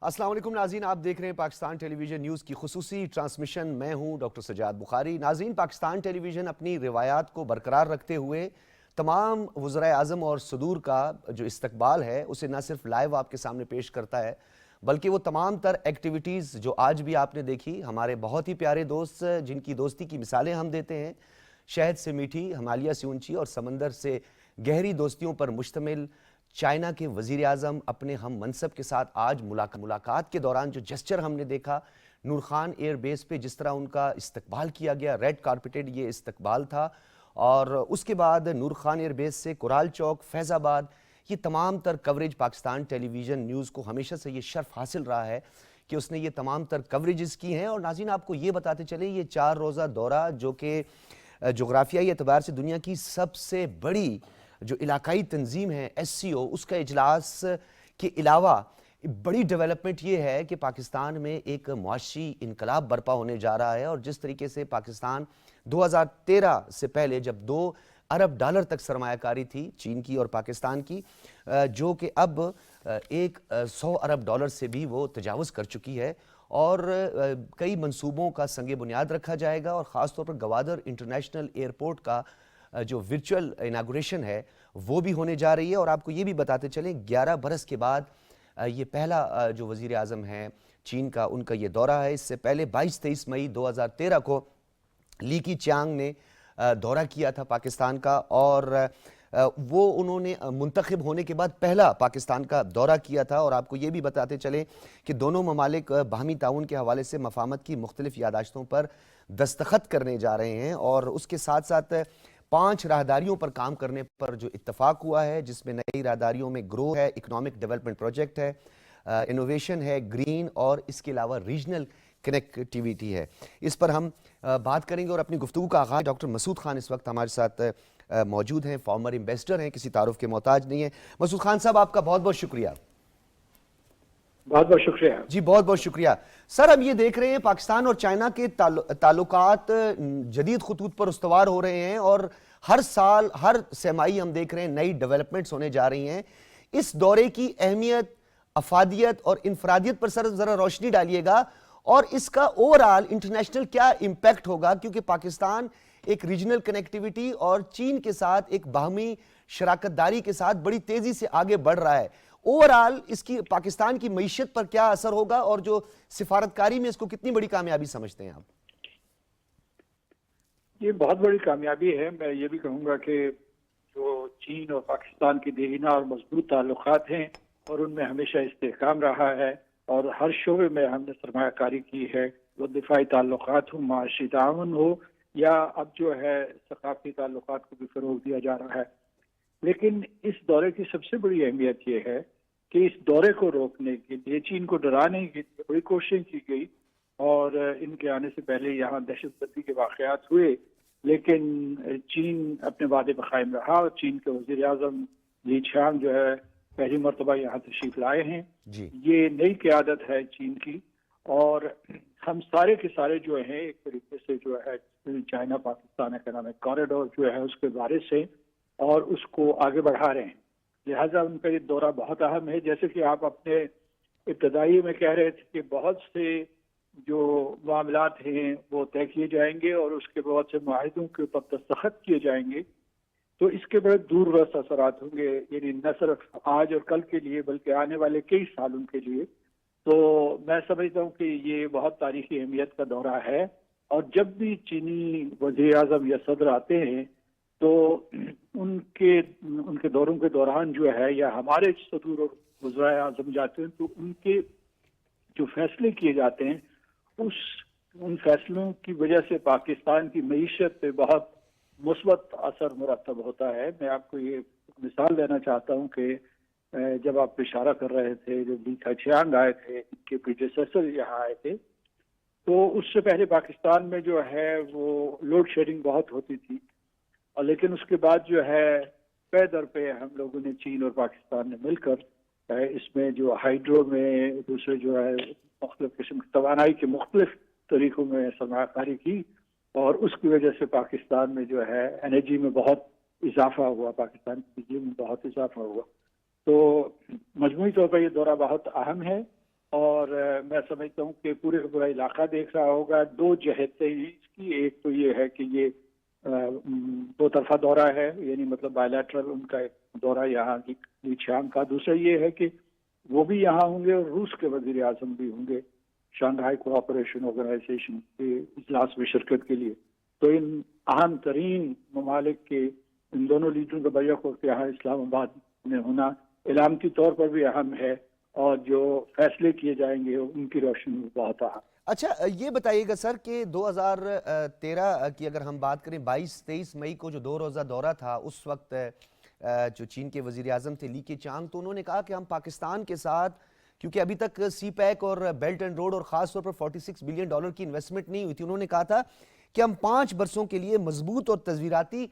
السلام علیکم ناظرین، آپ دیکھ رہے ہیں پاکستان ٹیلی ویژن نیوز کی خصوصی ٹرانسمیشن۔ میں ہوں ڈاکٹر سجاد بخاری۔ ناظرین، پاکستان ٹیلی ویژن اپنی روایات کو برقرار رکھتے ہوئے تمام وزرائے اعظم اور صدور کا جو استقبال ہے اسے نہ صرف لائیو آپ کے سامنے پیش کرتا ہے بلکہ وہ تمام تر ایکٹیویٹیز جو آج بھی آپ نے دیکھی، ہمارے بہت ہی پیارے دوست جن کی دوستی کی مثالیں ہم دیتے ہیں، شہد سے میٹھی، ہمالیہ سے اونچی اور سمندر سے گہری دوستیوں پر مشتمل چائنا کے وزیر اعظم اپنے ہم منصب کے ساتھ آج ملاقات کے دوران جو جسچر ہم نے دیکھا، نور خان ایئر بیس پہ جس طرح ان کا استقبال کیا گیا، ریڈ کارپیٹڈ یہ استقبال تھا، اور اس کے بعد نور خان ایئر بیس سے کورال چوک، فیض آباد، یہ تمام تر کوریج پاکستان ٹیلی ویژن نیوز کو ہمیشہ سے یہ شرف حاصل رہا ہے کہ اس نے یہ تمام تر کوریجز کی ہیں۔ اور ناظرین، آپ کو یہ بتاتے چلیں، یہ 4 روزہ دورہ جو کہ جغرافیائی اعتبار سے دنیا کی سب سے بڑی جو علاقائی تنظیم ہے ایس سی او، اس کا اجلاس کے علاوہ بڑی ڈیولپمنٹ یہ ہے کہ پاکستان میں ایک معاشی انقلاب برپا ہونے جا رہا ہے، اور جس طریقے سے پاکستان 2013 سے پہلے جب $2 ارب تک سرمایہ کاری تھی چین کی اور پاکستان کی، جو کہ اب $100 ارب سے بھی وہ تجاوز کر چکی ہے، اور کئی منصوبوں کا سنگ بنیاد رکھا جائے گا، اور خاص طور پر گوادر انٹرنیشنل ایئرپورٹ کا جو ورچوئل اناگوریشن ہے وہ بھی ہونے جا رہی ہے۔ اور آپ کو یہ بھی بتاتے چلیں، 11 برس کے بعد یہ پہلا جو وزیر اعظم ہیں چین کا، ان کا یہ دورہ ہے۔ اس سے پہلے 22-23 مئی 2013 کو لی کی چیانگ نے دورہ کیا تھا پاکستان کا، اور وہ انہوں نے منتخب ہونے کے بعد پہلا پاکستان کا دورہ کیا تھا۔ اور آپ کو یہ بھی بتاتے چلیں کہ دونوں ممالک باہمی تعاون کے حوالے سے مفاہمت کی مختلف یادداشتوں پر دستخط کرنے جا رہے ہیں، اور اس کے ساتھ ساتھ 5 راہداریوں پر کام کرنے پر جو اتفاق ہوا ہے، جس میں نئی راہداریوں میں گرو ہے، اکنامک ڈیولپمنٹ پروجیکٹ ہے، انوویشن ہے، گرین، اور اس کے علاوہ ریجنل کنیکٹیویٹی ہے۔ اس پر ہم بات کریں گے، اور اپنی گفتگو کا آغاز ڈاکٹر مسعود خان اس وقت ہمارے ساتھ موجود ہیں، فارمر ایمبیسڈر ہیں، کسی تعارف کے محتاج نہیں ہیں۔ مسعود خان صاحب، آپ کا بہت بہت شکریہ۔ بہت بہت شکریہ جی، بہت بہت شکریہ سر۔ ہم یہ دیکھ رہے ہیں پاکستان اور چائنا کے تعلقات جدید خطوط پر استوار ہو رہے ہیں، اور ہر سال ہر سہ-ماہی ہم دیکھ رہے ہیں نئی ڈیولپمنٹس ہونے جا رہی ہیں۔ اس دورے کی اہمیت، افادیت اور انفرادیت پر سر ذرا روشنی ڈالیے گا، اور اس کا اوورآل انٹرنیشنل کیا امپیکٹ ہوگا، کیونکہ پاکستان ایک ریجنل کنیکٹیویٹی اور چین کے ساتھ ایک باہمی شراکت داری کے ساتھ بڑی تیزی سے آگے بڑھ رہا ہے۔ اوورآل اس کی پاکستان کی معیشت پر کیا اثر ہوگا، اور جو سفارتکاری میں اس کو کتنی بڑی کامیابی سمجھتے ہیں آپ؟ یہ بہت بڑی کامیابی ہے۔ میں یہ بھی کہوں گا کہ جو چین اور پاکستان کے دیرینہ اور مضبوط تعلقات ہیں، اور ان میں ہمیشہ استحکام رہا ہے، اور ہر شعبے میں ہم نے سرمایہ کاری کی ہے، وہ دفاعی تعلقات ہو، معاشی تعاون ہو، یا اب جو ہے ثقافتی تعلقات کو بھی فروغ دیا جا رہا ہے۔ لیکن اس دورے کی سب سے بڑی اہمیت یہ ہے کہ اس دورے کو روکنے کے لیے، چین کو ڈرانے کی بڑی کوششیں کی گئی، اور ان کے آنے سے پہلے یہاں دہشت گردی کے واقعات ہوئے، لیکن چین اپنے وعدے پر قائم رہا، اور چین کے وزیر اعظم لی چیانگ جو ہے پہلی مرتبہ یہاں تشریف لائے ہیں۔ جی، یہ نئی قیادت ہے چین کی، اور ہم سارے کے سارے جو ہیں ایک طریقے سے جو ہے چائنا پاکستان اکنامک کوریڈور جو ہے اس کے بارے سے اور اس کو آگے بڑھا رہے ہیں، لہٰذا ان کا یہ دورہ بہت اہم ہے۔ جیسے کہ آپ اپنے ابتدائی میں کہہ رہے تھے کہ بہت سے جو معاملات ہیں وہ طے کیے جائیں گے، اور اس کے بہت سے معاہدوں کے اوپر دستخط کیے جائیں گے، تو اس کے بڑے دور رس اثرات ہوں گے، یعنی نہ صرف آج اور کل کے لیے بلکہ آنے والے کئی سالوں کے لیے۔ تو میں سمجھتا ہوں کہ یہ بہت تاریخی اہمیت کا دورہ ہے، اور جب بھی چینی وزیر اعظم یا صدر آتے ہیں تو ان کے دوروں کے دوران جو ہے، یا ہمارے صدور اور وزرائے اعظم جاتے ہیں تو ان کے جو فیصلے کیے جاتے ہیں، ان فیصلوں کی وجہ سے پاکستان کی معیشت پہ بہت مثبت اثر مرتب ہوتا ہے۔ میں آپ کو یہ مثال دینا چاہتا ہوں کہ جب آپ اشارہ کر رہے تھے، جب لی چیانگ آئے تھے، ان کے پریڈیسیسر یہاں آئے تھے، تو اس سے پہلے پاکستان میں جو ہے وہ لوڈ شیڈنگ بہت ہوتی تھی، اور لیکن اس کے بعد جو ہے پے در پہ ہم لوگوں نے، چین اور پاکستان نے مل کر اس میں جو ہائیڈرو میں، دوسرے جو ہے مختلف قسم کی توانائی کے مختلف طریقوں میں سرمایہ کاری کی، اور اس کی وجہ سے پاکستان میں جو ہے انرجی میں بہت اضافہ ہوا، پاکستان کی بجلی میں بہت اضافہ ہوا۔ تو مجموعی طور پر یہ دورہ بہت اہم ہے، اور میں سمجھتا ہوں کہ پورے کا پورا علاقہ دیکھ رہا ہوگا. دو جہتیں ہیں اس کی. ایک تو یہ ہے کہ یہ دو طرفہ دورہ ہے, یعنی مطلب بائیلیٹرل ان کا ایک دورہ یہاں کی لی چیانگ کا. دوسرا یہ ہے کہ وہ بھی یہاں ہوں گے اور روس کے وزیر اعظم بھی ہوں گے شنگھائی کوآپریشن آرگنائزیشن کے اجلاس میں شرکت کے لیے. تو ان اہم ترین ممالک کے ان دونوں لیڈروں کا بیعت وقت یہاں اسلام آباد میں ہونا علامتی طور پر بھی اہم ہے, اور جو فیصلے کیے جائیں گے ان کی روشنی میں بہت اہم. اچھا یہ بتائیے گا سر کہ 2013 کی اگر ہم بات کریں 22-23 مئی کو جو 2 روزہ دورہ تھا, اس وقت جو چین کے وزیر اعظم تھے لی کیچانگ, تو انہوں نے کہا کہ ہم پاکستان کے ساتھ, کیونکہ ابھی تک سی پیک اور بیلٹ اینڈ روڈ اور خاص طور پر $46 بلین کی انویسٹمنٹ نہیں ہوئی تھی, انہوں نے کہا تھا کہ ہم 5 برسوں کے لیے مضبوط اور تصویراتی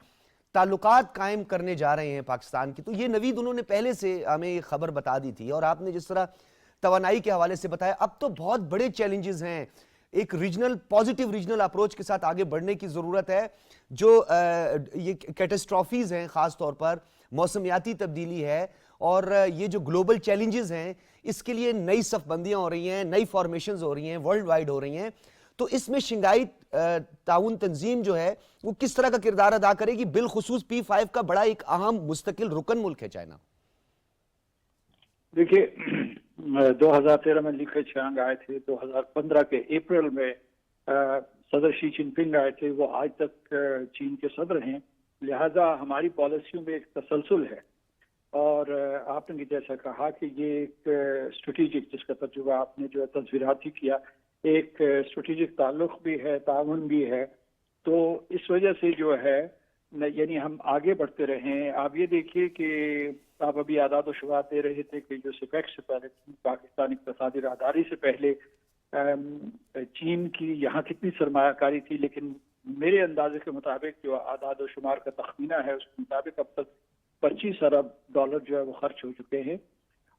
تعلقات قائم کرنے جا رہے ہیں پاکستان کی. تو یہ نوید انہوں نے پہلے سے ہمیں یہ خبر بتا دی تھی, اور آپ نے جس طرح توانائی کے حوالے سے بتایا, اب تو بہت بڑے چیلنجز ہیں. ایک پازیٹیو ریجنل اپروچ کے ساتھ آگے بڑھنے کی ضرورت ہے. جو یہ کیٹسٹرافیز ہیں, خاص طور پر موسمیاتی تبدیلی ہے, اور یہ جو گلوبل چیلنجز ہیں, اس کے لیے نئی صف بندیاں ہو رہی ہیں, نئی فارمیشنز ہو رہی ہیں, ورلڈ وائڈ ہو رہی ہیں. تو اس میں شنگھائی تعاون تنظیم جو ہے وہ کس طرح کا کردار ادا کرے گی, بالخصوص P5 کا بڑا ایک اہم مستقل رکن ملک ہے چائنا؟ دیکھیے 2013 میں لی کیچانگ آئے تھے, 2015 کے اپریل میں صدر شی جن پنگ آئے تھے, وہ آج تک چین کے صدر ہیں. لہذا ہماری پالیسیوں میں ایک تسلسل ہے, اور آپ نے جیسا کہا کہ یہ ایک اسٹریٹجک, جس کا تجربہ آپ نے جو ہے تصویراتی کیا, ایک اسٹریٹجک تعلق بھی ہے, تعاون بھی ہے. تو اس وجہ سے جو ہے یعنی ہم آگے بڑھتے رہیں. آپ یہ دیکھیے کہ آپ ابھی اعداد و شمار دے رہے تھے کہ جو سپیک سے پہلے پاکستان اقتصادی راہداری سے پہلے چین کی یہاں کتنی سرمایہ کاری تھی, لیکن میرے اندازے کے مطابق جو اعداد و شمار کا تخمینہ ہے اس کے مطابق اب تک $25 ارب جو ہے وہ خرچ ہو چکے ہیں.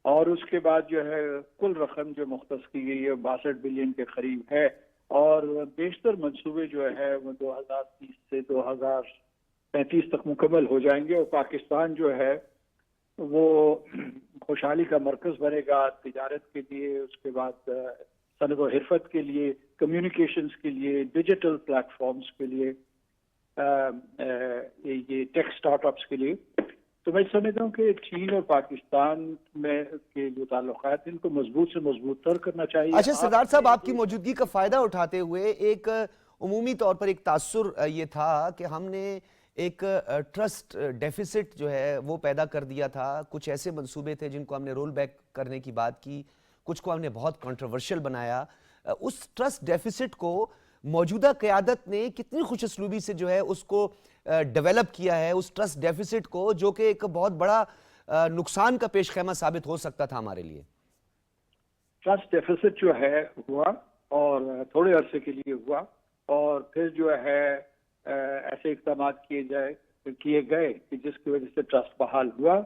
اور اس کے بعد جو ہے کل رقم جو مختص کی گئی ہے 62 بلین کے قریب ہے, اور بیشتر منصوبے جو ہے وہ 2030 سے 2035 تک مکمل ہو جائیں گے. اور پاکستان جو ہے وہ خوشحالی کا مرکز بنے گا تجارت کے لیے, اس کے بعد صنعت و حرفت کے لیے, کمیونیکیشنز کے لیے, ڈیجیٹل پلیٹ فارمز کے لیے, یہ ٹیک سٹارٹ اپس کے لیے. تو میں سمجھتا ہوں کہ چین اور پاکستان میں کے جو تعلقات ہیں ان کو مضبوط سے مضبوط تر کرنا چاہیے. اچھا سردار صاحب, آپ کی موجودگی کا فائدہ اٹھاتے ہوئے ایک عمومی طور پر ایک تاثر یہ تھا کہ ہم نے ایک ٹرسٹ ڈیفیسٹ جو ہے وہ پیدا کر دیا تھا. کچھ ایسے منصوبے تھے جن کو ہم نے رول بیک کرنے کی بات کی, کچھ کو ہم نے بہت کنٹروورشل بنایا. اس ٹرسٹ ڈیفیسٹ کو موجودہ قیادت نے کتنی خوش اسلوبی سے جو ہے اس کو ڈیولپ کیا ہے, اس ٹرسٹ ڈیفیسٹ کو, جو کہ ایک بہت بڑا نقصان کا پیش خیمہ ثابت ہو سکتا تھا ہمارے لیے. ٹرسٹ ڈیفیسٹ جو ہے ہوا, اور تھوڑے عرصے کے لیے ہوا, اور پھر جو ہے ایسے اقدامات کیے گئے کہ جس کی وجہ سے ٹرسٹ بحال ہوا.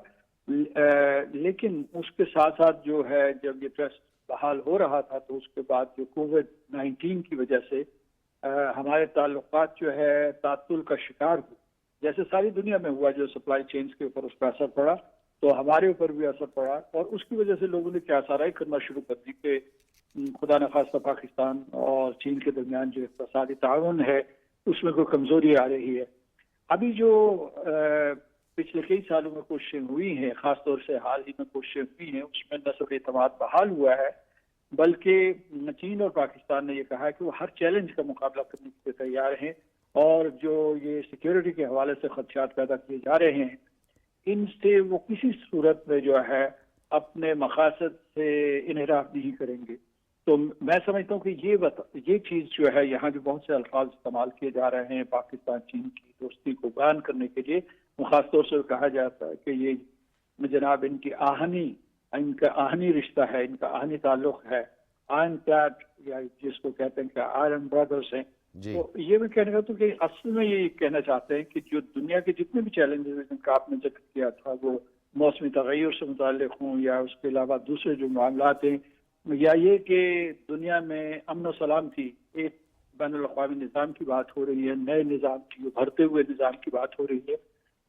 لیکن اس کے ساتھ ساتھ جو ہے جب یہ ٹرسٹ بحال ہو رہا تھا تو اس کے بعد جو کووڈ-19 کی وجہ سے ہمارے تعلقات جو ہے تعطل کا شکار ہوئے, جیسے ساری دنیا میں ہوا. جو سپلائی چینز کے اوپر اس کا اثر پڑا تو ہمارے اوپر بھی اثر پڑا, اور اس کی وجہ سے لوگوں نے کیا سارائی کرنا شروع کر دی کہ خدا نخواستہ پاکستان اور چین کے درمیان جو اقتصادی تعاون ہے اس میں کوئی کمزوری آ رہی ہے. ابھی جو پچھلے کئی سالوں میں کوششیں ہوئی ہیں, خاص طور سے حال ہی میں کوششیں ہوئی ہیں, اس میں نہ صرف اعتماد بحال ہوا ہے بلکہ چین اور پاکستان نے یہ کہا ہے کہ وہ ہر چیلنج کا مقابلہ کرنے کے لیے تیار ہیں, اور جو یہ سیکیورٹی کے حوالے سے خدشات پیدا کیے جا رہے ہیں ان سے وہ کسی صورت میں جو ہے اپنے مقاصد سے انحراف نہیں کریں گے. تو میں سمجھتا ہوں کہ یہ چیز جو ہے یہاں جو بہت سے الفاظ استعمال کیے جا رہے ہیں پاکستان چین کی دوستی کو بیان کرنے کے لیے, خاص طور سے کہا جاتا ہے کہ یہ جناب ان کا آہنی رشتہ ہے, ان کا آہنی تعلق ہے, آئرن کلیڈ یا جس کو کہتے ہیں کہ آئرن برادرز ہیں. تو یہ میں کہنا چاہتا ہوں کہ اصل میں یہ کہنا چاہتے ہیں کہ جو دنیا کے جتنے بھی چیلنجز ہیں جن کا آپ نے ذکر کیا تھا, وہ موسمی تغیر سے متعلق ہوں یا اس کے علاوہ دوسرے جو معاملات ہیں, یا یہ کہ دنیا میں امن و سلام کی ایک بین الاقوامی نظام کی بات ہو رہی ہے, نئے نظام کی, ابھرتے ہوئے نظام کی بات ہو رہی ہے,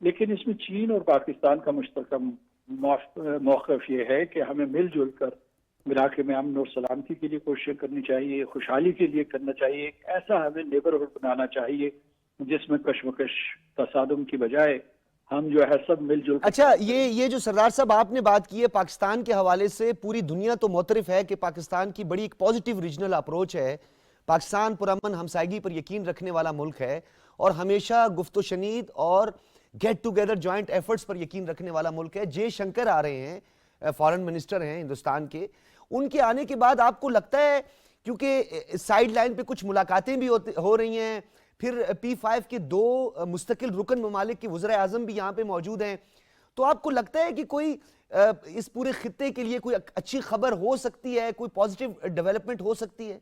لیکن اس میں چین اور پاکستان کا مشترکہ موقف یہ ہے کہ ہمیں مل جل کر علاقے میں امن اور سلامتی کے لیے کوششیں کرنی چاہیے, خوشحالی کے لیے کرنا چاہیے. ایسا ہمیں نیبرہڈ بنانا چاہیے جس میں کشمکش تصادم کی بجائے ہم جو ہے سب مل جل کر. اچھا, یہ جو سردار صاحب آپ نے بات کی ہے پاکستان کے حوالے سے, پوری دنیا تو معترف ہے کہ پاکستان کی بڑی ایک پازیٹیو ریجنل اپروچ ہے. پاکستان پرامن ہمسائیگی پر یقین رکھنے والا ملک ہے اور ہمیشہ گفت و شنید اور گیٹ ٹوگیدر جوائنٹ ایفرٹس پر یقین رکھنے والا ملک ہے. جے شنکر آ رہے ہیں, فارن منسٹر ہیں ہندوستان کے, ان کے آنے کے بعد آپ کو لگتا ہے, کیونکہ سائیڈ لائن پہ کچھ ملاقاتیں بھی ہو رہی ہیں, پھر P5 کے 2 مستقل رکن ممالک کے وزراء اعظم بھی یہاں پہ موجود ہیں, تو آپ کو لگتا ہے کہ کوئی اس پورے خطے کے لیے کوئی اچھی خبر ہو سکتی ہے, کوئی پازیٹیو ڈیولپمنٹ ہو سکتی ہے؟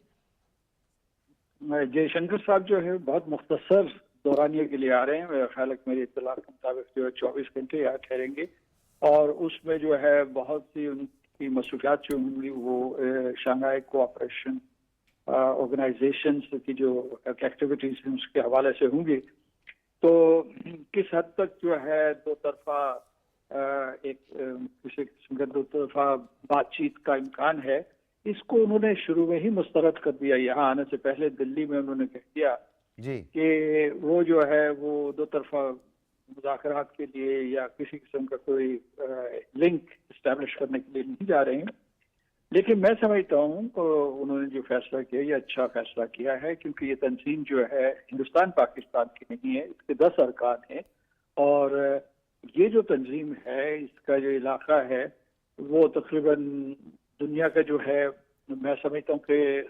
جے شنکر صاحب جو ہے بہت مختصر دورانیے کے لیے آ رہے ہیں. میرا خیال ہے کہ میری اطلاع کے مطابق جو ہے 24 گھنٹے یہاں ٹھہریں گے, اور اس میں جو ہے بہت سی ان کی مصروفیات جو ہوں گی وہ شنگھائی کوآپریشن آرگنائزیشن کی جو ایکٹیویٹیز ہیں اس کے حوالے سے ہوں گی. تو کس حد تک جو ہے دو طرفہ کسی قسم کا دو طرفہ بات چیت کا امکان ہے, اس کو انہوں نے شروع میں ہی مسترد کر دیا. یہاں آنے سے پہلے دلی میں انہوں نے کہہ دیا کہ وہ جو ہے وہ دو طرفہ مذاکرات کے لیے یا کسی قسم کا کوئی لنک اسٹیبلش کرنے کے لیے نہیں جا رہے ہیں. لیکن میں سمجھتا ہوں کہ انہوں نے جو فیصلہ کیا یہ اچھا فیصلہ کیا ہے, کیونکہ یہ تنظیم جو ہے ہندوستان پاکستان کی نہیں ہے, اس کے 10 ارکان ہیں, اور یہ جو تنظیم ہے اس کا جو علاقہ ہے وہ تقریباً دنیا کا جو ہے, میں سمجھتا ہوں کہ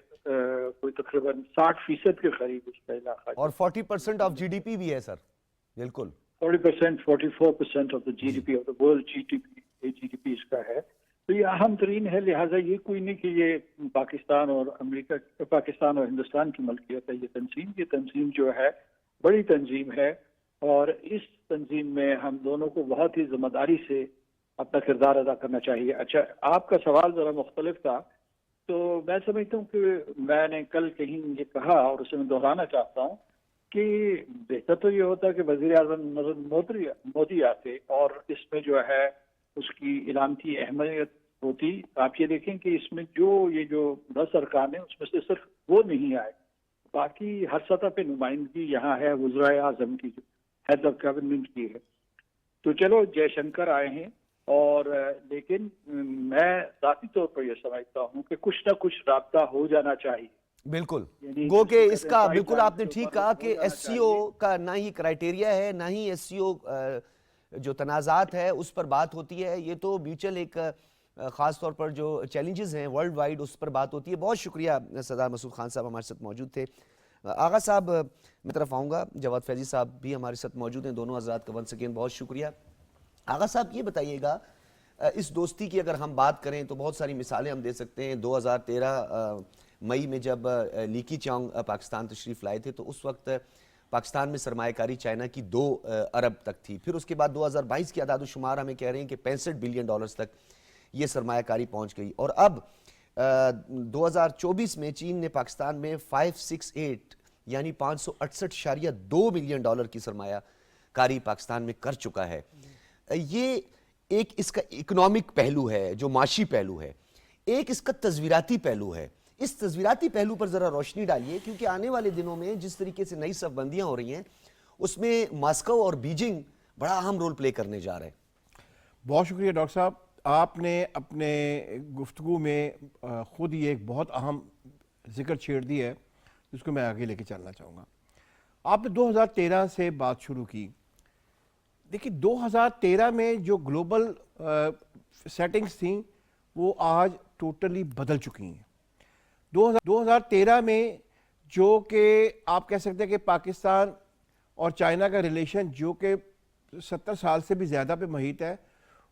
کوئی تقریباً 60% کے قریب اس کا علاقہ, اور 40% آف GDP بھی ہے سر. بالکل 40%, 44% of the GDP of the world GDP اس کا ہے. تو یہ اہم ترین ہے. لہٰذا یہ کوئی نہیں کہ یہ پاکستان اور امریکہ, پاکستان اور ہندوستان کی ملکیت ہے. یہ تنظیم جو ہے بڑی تنظیم ہے, اور اس تنظیم میں ہم دونوں کو بہت ہی ذمہ داری سے اپنا کردار ادا کرنا چاہیے. اچھا, آپ کا سوال ذرا مختلف تھا, تو میں سمجھتا ہوں کہ میں نے کل کہیں یہ کہا اور اسے میں دہرانا چاہتا ہوں کہ بہتر تو یہ ہوتا کہ وزیر اعظم مودی آتے اور اس میں جو ہے اس کی علامتی اہمیت ہوتی. آپ یہ دیکھیں کہ اس میں یہ جو 10 ارکان ہیں اس میں سے صرف وہ نہیں آئے, باقی ہر سطح پہ نمائندگی یہاں ہے وزرائے اعظم کی, جو ہیڈ آف گورنمنٹ کی ہے. تو چلو جے شنکر آئے ہیں, اور لیکن میں ذاتی طور پر یہ سمجھتا ہوں کہ کچھ نہ کچھ رابطہ ہو جانا چاہیے. بالکل, گو کہ اس کا بالکل آپ نے ٹھیک کہا کہ SCO کا نہ ہی کرائٹیریا ہے, نہ ہی SCO جو تنازعات ہے اس پر بات ہوتی ہے. یہ تو میوچل ایک خاص طور پر جو چیلنجز ہیں ورلڈ وائڈ اس پر بات ہوتی ہے. بہت شکریہ سردار مسعود خان صاحب ہمارے ساتھ موجود تھے. آغا صاحب میں طرف آؤں گا, جواد فیضی صاحب بھی ہمارے ساتھ موجود ہیں, دونوں حضرات کا ونس اگین بہت شکریہ. آغا صاحب یہ بتائیے گا, اس دوستی کی اگر ہم بات کریں تو بہت ساری مثالیں ہم دے سکتے ہیں. 2013 مئی میں جب لیکی چانگ پاکستان تشریف لائے تھے تو اس وقت پاکستان میں سرمایہ کاری چائنا کی 2 ارب تک تھی. پھر اس کے بعد 2022 کی اعداد و شمار ہمیں کہہ رہے ہیں کہ $65 بلین تک یہ سرمایہ کاری پہنچ گئی, اور اب 2024 میں چین نے پاکستان میں 568 یعنی $568.2 بلین کی سرمایہ کاری پاکستان میں کر چکا ہے. یہ ایک اس کا اکنامک پہلو ہے, جو معاشی پہلو ہے. ایک اس کا تصویراتی پہلو ہے. اس تصویراتی پہلو پر ذرا روشنی ڈالیے, کیونکہ آنے والے دنوں میں جس طریقے سے نئی صف بندیاں ہو رہی ہیں اس میں ماسکو اور بیجنگ بڑا اہم رول پلے کرنے جا رہے ہیں. بہت شکریہ ڈاکٹر صاحب, آپ نے اپنے گفتگو میں خود ہی ایک بہت اہم ذکر چھیڑ دی ہے جس کو میں آگے لے کے چلنا چاہوں گا. آپ نے 2013 سے بات شروع کی. دیکھیے 2013 میں جو گلوبل سیٹنگز تھیں وہ آج ٹوٹلی بدل چکی ہیں. 2013 میں جو کہ آپ کہہ سکتے ہیں کہ پاکستان اور چائنا کا ریلیشن جو کہ 70 سال سے بھی زیادہ پہ محیط ہے,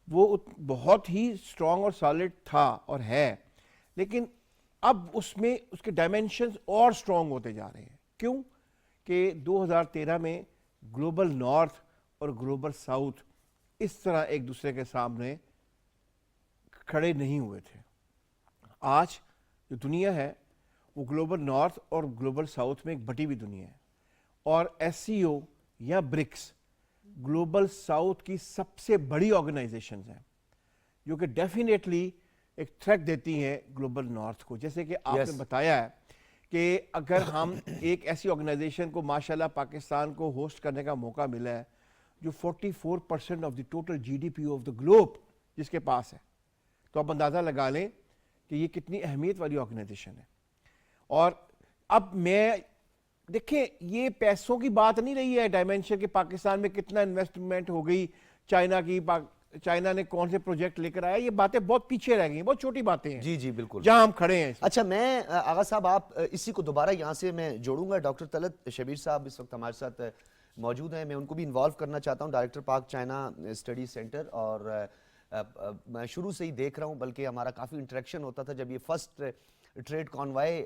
وہ بہت ہی سٹرونگ اور سالڈ تھا اور ہے, لیکن اب اس میں اس کے ڈائمینشنز اور سٹرونگ ہوتے جا رہے ہیں. کیوں کہ 2013 میں گلوبل نارتھ اور گلوبل ساؤتھ اس طرح ایک دوسرے کے سامنے کھڑے نہیں ہوئے تھے. آج جو دنیا ہے وہ گلوبل نارتھ اور گلوبل ساؤتھ میں ایک بٹی ہوئی دنیا ہے, اور SCO یا برکس گلوبل ساؤتھ کی سب سے بڑی آرگنائزیشنز ہیں جو کہ ڈیفینیٹلی ایک تھریٹ دیتی ہیں گلوبل نارتھ کو. جیسے کہ آپ Yes. نے بتایا ہے کہ اگر ہم ایک ایسی آرگنائزیشن کو ماشاءاللہ پاکستان کو ہوسٹ کرنے کا موقع ملا ہے جو 44% of the total G D P of the globe جس کے پاس ہے, تو آپ اندازہ لگا لیں کہ یہ کتنی اہمیت والی آرگنائزیشن ہے. اور اب میں دیکھیں یہ پیسوں کی بات نہیں رہی ہے ڈائمینشن کہ پاکستان میں کتنا انویسٹمنٹ ہو گئی چائنا کی, چائنا نے کون سے پروجیکٹ لے کر آیا, یہ باتیں بہت پیچھے رہ گئی ہیں, بہت چھوٹی باتیں ہیں جی جی بالکل. جہاں ہم کھڑے ہیں. اچھا میں آغا صاحب آپ اسی کو دوبارہ یہاں سے میں جوڑوں گا. ڈاکٹر طلعت شبیر صاحب اس وقت ہمارے ساتھ موجود ہیں, میں ان کو بھی انوالو کرنا چاہتا ہوں, ڈائریکٹر پاک چائنا اسٹڈی سینٹر. اور میں شروع سے ہی دیکھ رہا ہوں, بلکہ ہمارا کافی انٹریکشن ہوتا تھا جب یہ فرسٹ ٹریڈ کانوائے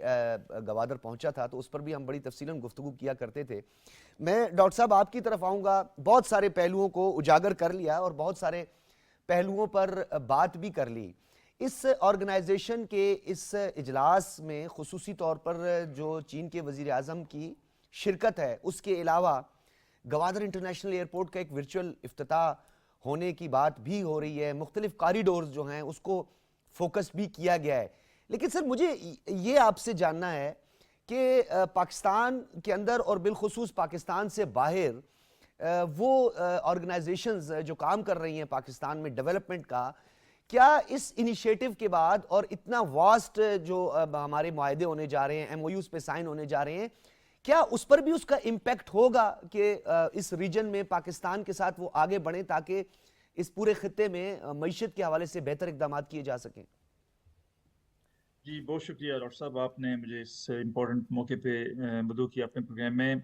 گوادر پہنچا تھا, تو اس پر بھی ہم بڑی تفصیلاً گفتگو کیا کرتے تھے. میں ڈاکٹر صاحب آپ کی طرف آؤں گا. بہت سارے پہلوؤں کو اجاگر کر لیا اور بہت سارے پہلوؤں پر بات بھی کر لی. اس آرگنائزیشن کے اس اجلاس میں خصوصی طور پر جو چین کے وزیر اعظم کی شرکت ہے, اس کے علاوہ گوادر انٹرنیشنل ایئرپورٹ کا ایک ورچوئل افتتاح ہونے کی بات بھی ہو رہی ہے, مختلف کاریڈورز جو ہیں اس کو فوکس بھی کیا گیا ہے. لیکن سر مجھے یہ آپ سے جاننا ہے کہ پاکستان کے اندر اور بالخصوص پاکستان سے باہر وہ آرگنائزیشنز جو کام کر رہی ہیں پاکستان میں ڈیولپمنٹ کا, کیا اس انیشیٹو کے بعد اور اتنا واسٹ جو ہمارے معاہدے ہونے جا رہے ہیں, ایم او یوز پہ سائن ہونے جا رہے ہیں, کیا اس پر بھی اس کا امپیکٹ ہوگا کہ اس ریجن میں پاکستان کے ساتھ وہ آگے بڑھیں تاکہ اس پورے خطے میں معیشت کے حوالے سے بہتر اقدامات کیے جا سکیں؟ جی بہت شکریہ ڈاکٹر صاحب, آپ نے مجھے اس امپورٹنٹ موقع پہ مدعو کیا اپنے پروگرام میں.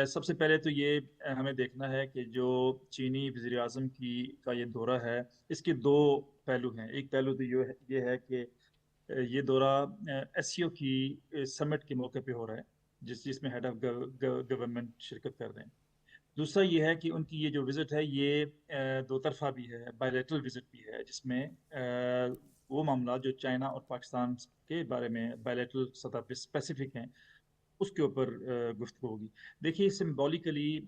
سب سے پہلے تو یہ ہمیں دیکھنا ہے کہ جو چینی وزیر اعظم کا یہ دورہ ہے اس کے دو پہلو ہیں. ایک پہلو تو یہ ہے کہ یہ دورہ ایس سی او کی سمٹ کے موقع پہ ہو رہا ہے جس میں ہیڈ آف گورنمنٹ شرکت کر رہے ہیں. دوسرا یہ ہے کہ ان کی یہ جو وزٹ ہے یہ دو طرفہ بھی ہے, بائیلیٹرل وزٹ بھی ہے, جس میں وہ معاملات جو چائنا اور پاکستان کے بارے میں بائیلیٹرل سطح پہ اسپیسیفک ہیں اس کے اوپر گفتگو ہوگی. دیکھیے سمبولیکلی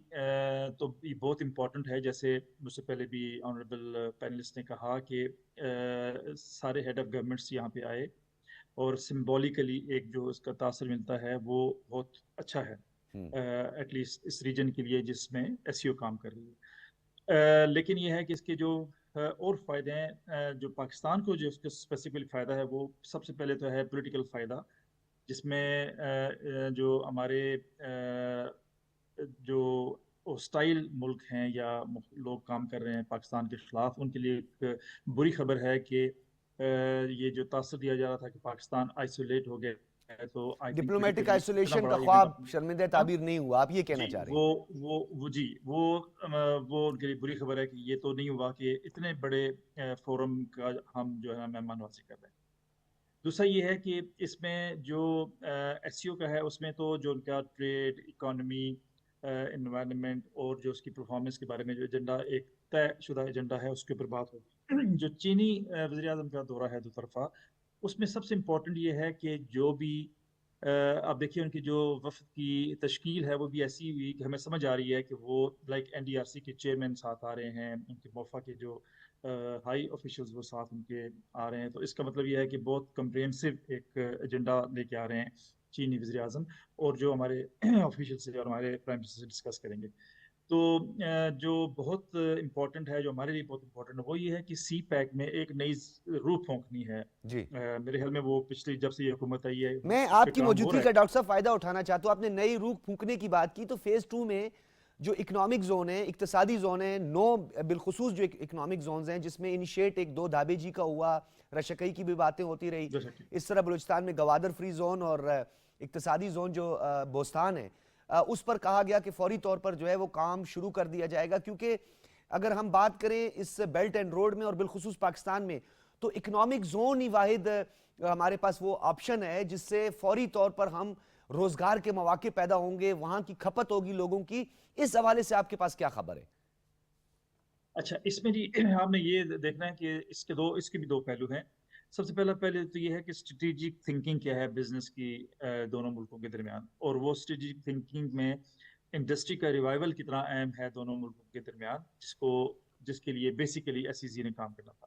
تو یہ بہت امپورٹنٹ ہے, جیسے مجھ سے پہلے بھی آنریبل پینلسٹ نے کہا کہ سارے ہیڈ آف گورنمنٹس یہاں پہ آئے اور سمبولیکلی ایک جو اس کا تاثر ملتا ہے وہ بہت اچھا ہے ایٹ لیسٹ اس ریجن کے لیے جس میں ایس سی او کام کر رہی ہے. لیکن یہ ہے کہ اس کے جو اور فائدے ہیں جو پاکستان کو جو اس کا اسپیسیفکلی فائدہ ہے وہ سب سے پہلے تو ہے پولیٹیکل فائدہ, جس میں جو ہمارے جو ہوسٹائل ملک ہیں یا لوگ کام کر رہے ہیں پاکستان کے خلاف, ان کے لیے ایک بری خبر ہے کہ یہ جو تاثر دیا جا رہا تھا کہ پاکستان آئسولیٹ ہو گیا ہے, تو ڈپلومیٹک آئسولیشن کا خواب شرمندہ تعبیر نہیں ہوا, آپ یہ کہنا چاہ رہے ہیں؟ وہ ان کے لیے بری خبر ہے کہ یہ تو نہیں ہوا کہ اتنے بڑے فورم کا ہم جو ہے مہمان نوازی کر رہے ہیں. دوسرا یہ ہے کہ اس میں جو ایس سی او کا ہے اس میں تو جو ان کا ٹریڈ, اکانومی, انوائرمنٹ اور جو اس کی پرفارمنس کے بارے میں جو ایجنڈا ایک طے شدہ ایجنڈا ہے اس کے اوپر بات ہوگی. جو چینی وزیر اعظم کا دورہ ہے دو طرفہ, اس میں سب سے امپورٹنٹ یہ ہے کہ جو بھی آپ دیکھیے ان کی جو وفد کی تشکیل ہے وہ بھی ایسی ہوئی کہ ہمیں سمجھ آ رہی ہے کہ وہ like N D R C کے چیئرمین ساتھ آ رہے ہیں, ان کے موفا کے جو ہائی آفیشلز وہ ساتھ ان کے آ رہے ہیں. تو اس کا مطلب یہ ہے کہ بہت کمپریہنسو ایک ایجنڈا لے کے آ رہے ہیں چینی وزیر اعظم, اور جو ہمارے آفیشل سے اور ہمارے پرائم منسٹر سے ڈسکس کریں گے. تو جو بہت امپورٹنٹ ہے, جو ہمارے لیے بہت امپورٹنٹ ہے, وہ یہ ہے کہ سی پیک میں ایک نئی روح پھونکنی ہے. جی میرے خیال میں وہ پچھلی جب سے یہ حکومت آئی ہے میں آپ کی موجودگی کا ڈاکٹر صاحب فائدہ اٹھانا چاہتا ہوں. آپ نے نئی روح پھونکنے کی بات کی, تو فیز 2 میں جو اکنامک زون ہے, اقتصادی زون ہے, 9 بالخصوص جو اکنامک زونز ہیں جس میں انیشیٹ ایک 2 دھابے جی کا ہوا, رشکئی کی بھی باتیں ہوتی رہی, اس طرح بلوچستان میں گوادر فری زون اور اقتصادی زون جو بوستان ہے, اس پر کہا گیا کہ فوری طور پر جو ہے وہ کام شروع کر دیا جائے گا. کیونکہ اگر ہم بات کریں اس بیلٹ اینڈ روڈ میں اور بالخصوص پاکستان میں, تو اکنامک زون ہی واحد ہمارے پاس وہ آپشن ہے جس سے فوری طور پر ہم روزگار کے مواقع پیدا ہوں گے, وہاں کی کھپت ہوگی لوگوں کی. اس حوالے سے آپ کے پاس کیا خبر ہے؟ اچھا, اس میں جی آپ نے یہ دیکھنا ہے کہ اس کے بھی دو پہلو ہیں. سب سے پہلے تو یہ ہے کہ اسٹریٹجک تھنکنگ کیا ہے بزنس کی دونوں ملکوں کے درمیان, اور وہ اسٹریٹجک تھنکنگ میں انڈسٹری کا ریوائول کتنا اہم ہے دونوں ملکوں کے درمیان, جس کے لیے بیسیکلی ایس ای زی نے کام کرنا تھا.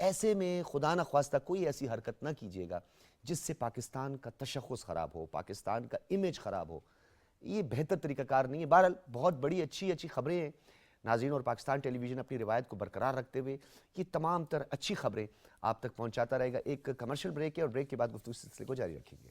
ایسے میں خدا نہ خواستہ کوئی ایسی حرکت نہ کیجیے گا جس سے پاکستان کا تشخص خراب ہو، پاکستان کا امیج خراب ہو. یہ بہتر طریقہ کار نہیں ہے. بہرحال بہت بڑی اچھی خبریں ہیں ناظرین، اور پاکستان ٹیلی ویژن اپنی روایت کو برقرار رکھتے ہوئے یہ تمام تر اچھی خبریں آپ تک پہنچاتا رہے گا. ایک کمرشل بریک ہے اور بریک کے بعد گفتگو اس سلسلے کو جاری رکھیں گے.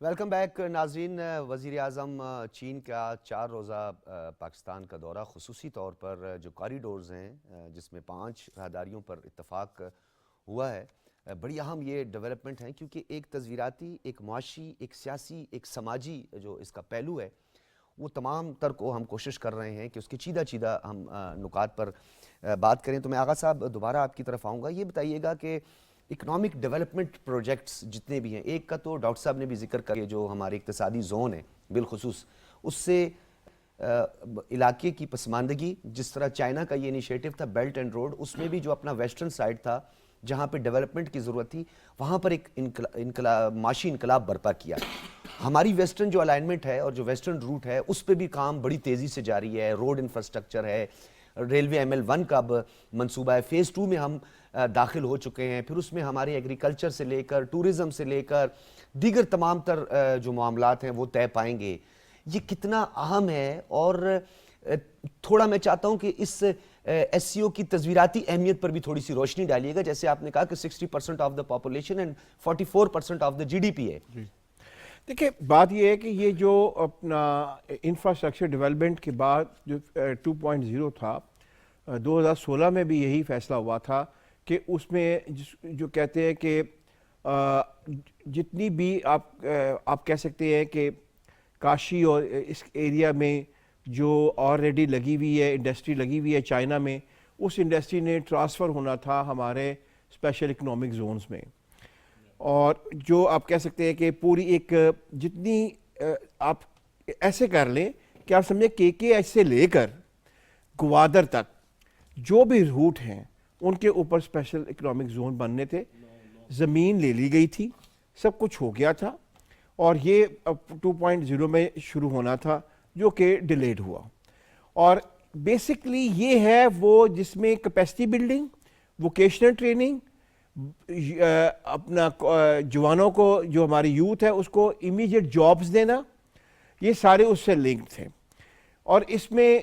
ویلکم بیک ناظرین. وزیر اعظم چین کا 4 روزہ پاکستان کا دورہ، خصوصی طور پر جو کوریڈورز ہیں جس میں 5 راہداریوں پر اتفاق ہوا ہے، بڑی اہم یہ ڈیولپمنٹ ہیں کیونکہ ایک تصویراتی، ایک معاشی، ایک سیاسی، ایک سماجی جو اس کا پہلو ہے وہ تمام تر کو ہم کوشش کر رہے ہیں کہ اس کے چیدہ ہم نکات پر بات کریں. تو میں آغا صاحب دوبارہ آپ کی طرف آؤں گا. یہ بتائیے گا کہ اکنامک ڈیولپمنٹ پروجیکٹس جتنے بھی ہیں، ایک کا تو ڈاکٹر صاحب نے بھی ذکر کیا، جو ہمارے اقتصادی زون ہے بالخصوص اس سے علاقے کی پسماندگی، جس طرح چائنا کا یہ انیشیٹو تھا بیلٹ اینڈ روڈ، اس میں بھی جو اپنا ویسٹرن سائڈ تھا جہاں پہ ڈیولپمنٹ کی ضرورت تھی وہاں پر ایک معاشی انقلاب برپا کیا. ہماری ویسٹرن جو الائنمنٹ ہے اور جو ویسٹرن روٹ ہے اس پہ بھی کام بڑی تیزی سے جاری ہے. روڈ انفراسٹرکچر ہے، ریلوے ML1 کا اب منصوبہ ہے، فیز 2 میں ہم داخل ہو چکے ہیں. پھر اس میں ہمارے ایگریکلچر سے لے کر ٹورزم سے لے کر دیگر تمام تر جو معاملات ہیں وہ طے پائیں گے. یہ کتنا اہم ہے، اور تھوڑا میں چاہتا ہوں کہ اس SCO کی تصویراتی اہمیت پر بھی تھوڑی سی روشنی ڈالیے گا. جیسے آپ نے کہا کہ 60% of the population and 44% of the GDP ہے. دیکھیں بات یہ ہے کہ یہ جو اپنا انفراسٹرکچر ڈیولپمنٹ کے بعد جو 2.0 تھا 2016 میں بھی یہی فیصلہ ہوا تھا کہ اس میں جو کہتے ہیں کہ جتنی بھی آپ کہہ سکتے ہیں کہ کاشی اور اس ایریا میں جو آلریڈی لگی ہوئی ہے انڈسٹری لگی ہوئی ہے چائنا میں، اس انڈسٹری نے ٹرانسفر ہونا تھا ہمارے اسپیشل اکنامک زونز میں، اور جو آپ کہہ سکتے ہیں کہ پوری ایک جتنی آپ ایسے کر لیں کہ آپ سمجھیں KK سے لے کر گوادر تک جو بھی روٹ ہیں ان کے اوپر اسپیشل اکنامک زون بننے تھے، زمین لے لی گئی تھی، سب کچھ ہو گیا تھا، اور یہ 2.0 میں شروع ہونا تھا جو کہ ڈیلیڈ ہوا. اور بیسکلی یہ ہے وہ جس میں کیپیسٹی بلڈنگ، ووکیشنل ٹریننگ، اپنا جوانوں کو جو ہماری یوتھ ہے اس کو امیڈیٹ جابز دینا، یہ سارے اس سے لنک تھے. اور اس میں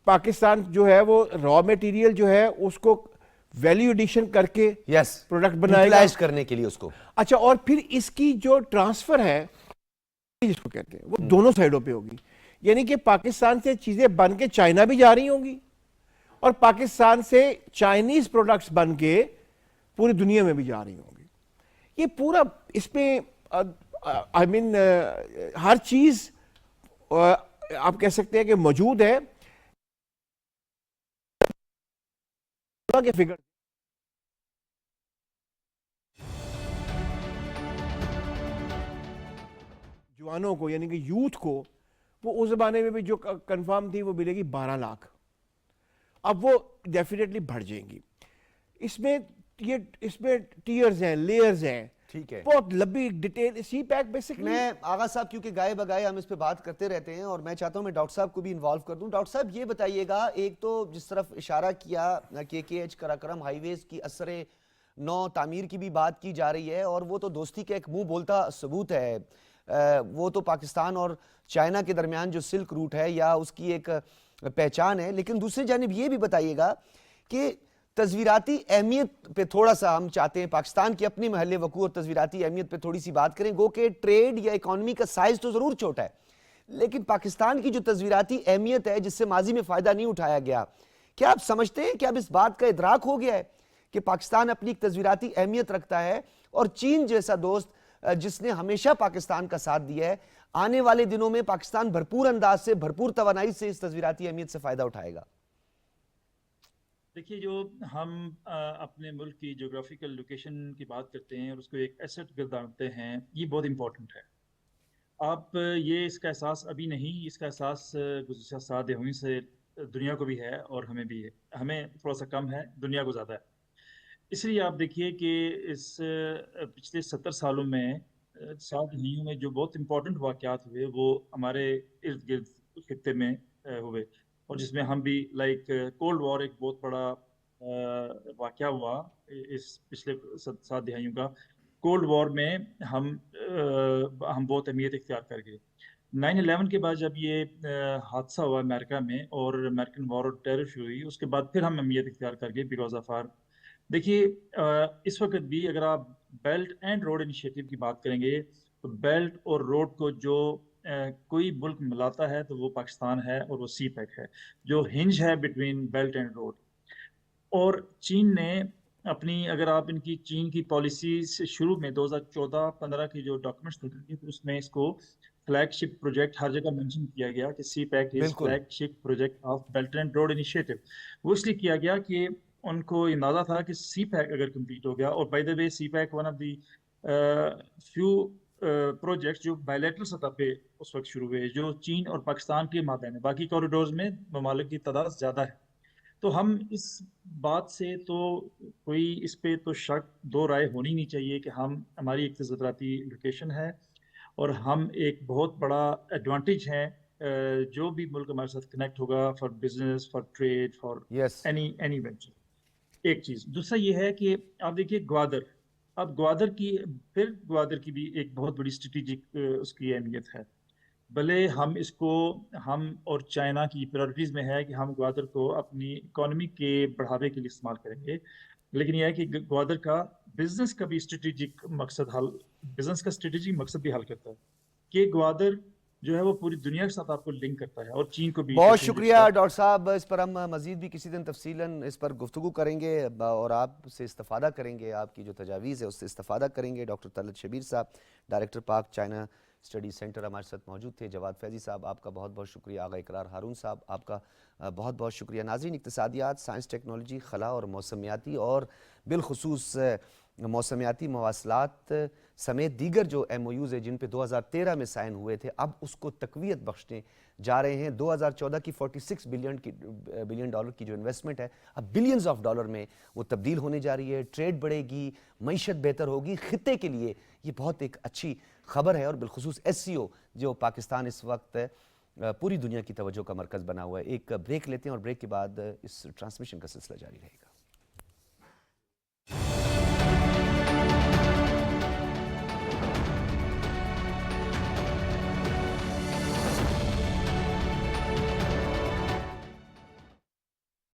پاکستان جو ہے وہ را میٹیریل جو ہے اس کو ویلیو ایڈیشن کر کے پروڈکٹ بنائے گا کرنے کے لیے اس کو. اچھا، اور پھر اس کی جو ٹرانسفر ہے جس کو کہتے ہیں وہ دونوں سائڈوں پہ ہوگی، یعنی کہ پاکستان سے چیزیں بن کے چائنا بھی جا رہی ہوں گی اور پاکستان سے چائنیز پروڈکٹس بن کے پوری دنیا میں بھی جا رہی ہوں گی. یہ پورا اس میں آئی مین ہر چیز آپ کہہ سکتے ہیں کہ موجود ہے کہ فگر جوانوں کو یعنی کہ یوتھ کو وہ اس زمانے میں بھی جو کنفرم تھی وہ ملے گی 12 لاکھ، اب وہ ڈیفینیٹلی بڑھ جائیں گی. اس میں ٹیئرز ہیں، لیئرز ہیں، ٹھیک ہے، بہت لمبی ڈیٹیل. سی پیک بیسکلی میں آغا صاحب کیونکہ گائے بگائے ہم اس پہ بات کرتے رہتے ہیں اور میں چاہتا ہوں میں ڈاکٹر صاحب کو بھی انوالو کر دوں. ڈاکٹر صاحب یہ بتائیے گا، ایک تو جس طرف اشارہ کیا KKH کراکرم ہائی ویز کی اثر نو تعمیر کی بھی بات کی جا رہی ہے، اور وہ تو دوستی کا ایک منہ بولتا ثبوت ہے. وہ تو پاکستان اور چائنا کے درمیان جو سلک روٹ ہے یا اس کی ایک پہچان ہے. لیکن دوسری جانب یہ بھی بتائیے گا کہ تصویراتی اہمیت پہ تھوڑا سا ہم چاہتے ہیں پاکستان کی اپنی محل وقوع اور تصویراتی اہمیت پہ تھوڑی سی بات کریں. گو کہ ٹریڈ یا اکانومی کا سائز تو ضرور چھوٹا ہے، لیکن پاکستان کی جو تصویراتی اہمیت ہے جس سے ماضی میں فائدہ نہیں اٹھایا گیا، کیا آپ سمجھتے ہیں کہ اب اس بات کا ادراک ہو گیا ہے کہ پاکستان اپنی ایک تصویراتی اہمیت رکھتا ہے، اور چین جیسا دوست جس نے ہمیشہ پاکستان کا ساتھ دیا ہے آنے والے دنوں میں پاکستان بھرپور انداز سے، بھرپور توانائی سے اس تصویراتی اہمیت سے فائدہ اٹھائے گا؟ دیکھیے، جو ہم اپنے ملک کی جغرافیکل لوکیشن کی بات کرتے ہیں اور اس کو ایک ایسٹ گردانتے ہیں، یہ بہت امپورٹنٹ ہے. آپ یہ اس کا احساس ابھی نہیں، اس کا احساس گزشتہ 7 دہائیوں سے دنیا کو بھی ہے اور ہمیں بھی ہے. ہمیں تھوڑا سا کم ہے، دنیا کو زیادہ ہے. اس لیے آپ دیکھیے کہ اس پچھلے 70 سالوں میں 7 دہائیوں میں جو بہت امپورٹنٹ واقعات ہوئے وہ ہمارے ارد گرد خطے میں ہوئے، اور جس میں ہم بھی لائک کولڈ وار ایک بہت بڑا واقعہ ہوا اس پچھلے 7 دہائیوں کا. کولڈ وار میں ہم بہت اہمیت اختیار کر گئے. 9/11 کے بعد جب یہ حادثہ ہوا امریکہ میں اور امریکن وار اور ٹیرر شروع ہوئی، اس کے بعد پھر ہم اہمیت اختیار کر گئے بیکاز آف آر. دیکھیے، اس وقت بھی اگر آپ بیلٹ اینڈ روڈ انیشیٹو کی بات کریں گے تو بیلٹ اور روڈ کو جو کوئی ملک ملاتا ہے تو وہ پاکستان ہے، اور وہ سی پیک ہے جو ہنج ہے بٹوین بیلٹ اینڈ روڈ. اور چین نے اپنی، اگر آپ ان کی چین کی پالیسی سے شروع میں 2014-15 کی جو ڈاکومنٹس دیکھیں تو اس میں اس کو فلیگ شپ پروجیکٹ ہر جگہ منشن کیا گیا کہ CPEC is flagship project of belt and road initiative. وہ اس لیے کیا گیا کہ ان کو اندازہ تھا کہ سی پیک اگر کمپلیٹ ہو گیا، اور by the way CPEC one of the few projects جو بائیلیٹرل سطح پہ اس وقت شروع ہوئے، جو چین اور پاکستان کے مابین ہے. باقی کوریڈورز میں ممالک کی تعداد زیادہ ہے. تو ہم اس بات سے تو کوئی اس پہ تو شک دو رائے ہونی نہیں چاہیے کہ ہماری ایک تصویراتی لوکیشن ہے اور ہم ایک بہت بڑا ایڈوانٹیج ہے. جو بھی ملک ہمارے ساتھ کنیکٹ ہوگا for business, for trade, for any venture. ایک چیز. دوسرا یہ ہے کہ آپ دیکھیے گوادر، اب گوادر کی بھی ایک بہت بڑی اسٹریٹجک اس کی اہمیت ہے. بھلے ہم اور چائنا کی پریورٹیز میں ہے کہ ہم گوادر کو اپنی اکانومی کے بڑھاوے کے لیے استعمال کریں گے، لیکن یہ ہے کہ گوادر کا بزنس کا بھی اسٹریٹجک مقصد بھی حل کرتا ہے. کہ گوادر جو ہے وہ پوری دنیا کے ساتھ آپ کو لنک کرتا ہے اور چین کو بھی. بہت شکریہ ڈاکٹر صاحب. اس پر ہم مزید بھی کسی دن تفصیلاً اس پر گفتگو کریں گے اور آپ سے استفادہ کریں گے, آپ کی جو تجاویز ہے اس سے استفادہ کریں گے. ڈاکٹر طلعت شبیر صاحب, ڈائریکٹر پاک چائنا اسٹڈی سینٹر, ہمارے ساتھ موجود تھے. جواد فیضی صاحب, آپ کا بہت بہت شکریہ. آغا اقرار ہارون صاحب, آپ کا بہت بہت شکریہ. ناظرین, اقتصادیات, سائنس, ٹیکنالوجی, خلا اور موسمیاتی اور بالخصوص موسمیاتی مواصلات سمیت دیگر جو ایم او یوز ہیں جن پہ 2013 میں سائن ہوئے تھے, اب اس کو تقویت بخشنے جا رہے ہیں. 2014 کی 46 بلین ڈالر کی جو انویسٹمنٹ ہے, اب بلینز آف ڈالر میں وہ تبدیل ہونے جا رہی ہے. ٹریڈ بڑھے گی, معیشت بہتر ہوگی. خطے کے لیے یہ بہت ایک اچھی خبر ہے, اور بالخصوص ایس سی او جو پاکستان اس وقت پوری دنیا کی توجہ کا مرکز بنا ہوا ہے. ایک بریک لیتے ہیں اور بریک کے بعد اس ٹرانسمیشن کا سلسلہ جاری رہے گا.